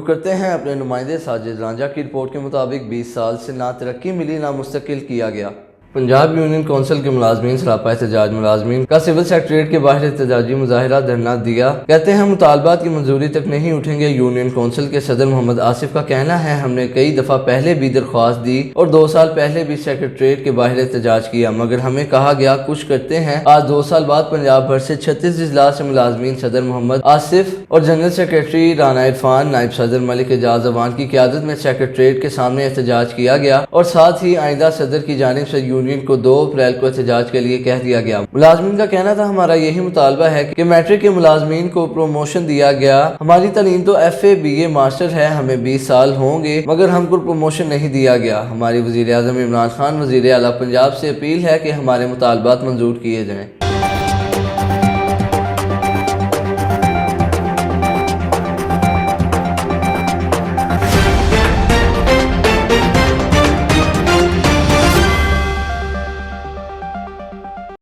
रुख करते हैं अपने नुमाइंदे साजिद रांझा की रिपोर्ट के मुताबिक 20 साल से ना तरक्की मिली ना मुस्तकिल किया गया। पंजाब यूनियन कौंसिल के मुलाजमीन सरापा एहतजाज मुलाजमीन का सिविल सेक्रेटरीट के बाहर एहतजाजी मुजाहिरा धरना दिया। कहते हैं मुतालबात की मंजूरी तक नहीं उठेंगे। यूनियन कौंसिल के सदर मोहम्मद आसिफ का कहना है हमने कई दफ़ा पहले भी दरख्वास्त दी और 2 साल पहले भी सेक्रेटरीट के बाहर एहतजाज किया मगर हमें कहा गया कुछ करते हैं। आज 2 साल बाद पंजाब भर से 36 अजला से मुलाजमीन सदर मोहम्मद आसिफ और जनरल सेक्रेटरी राना इरफान नायब सदर मलिक एजाज अवान की क़यादत में सेक्रेटरीट के सामने एहतजाज किया गया और साथ ही आइंदा सदर की जानिब से यूनियन को 2 अप्रैल को एहतजाज के लिए कह दिया गया। मुलाजमीन का कहना था हमारा यही मुतालबा है कि मैट्रिक के मुलाजमीन को प्रमोशन दिया गया। हमारी तालीम तो FA BA मास्टर है, हमें 20 साल होंगे मगर हमको प्रमोशन नहीं दिया गया। हमारी वज़ीर आज़म इमरान खान वज़ीर आला पंजाब से अपील है कि हमारे मुतालबात मंजूर किए जाएँ।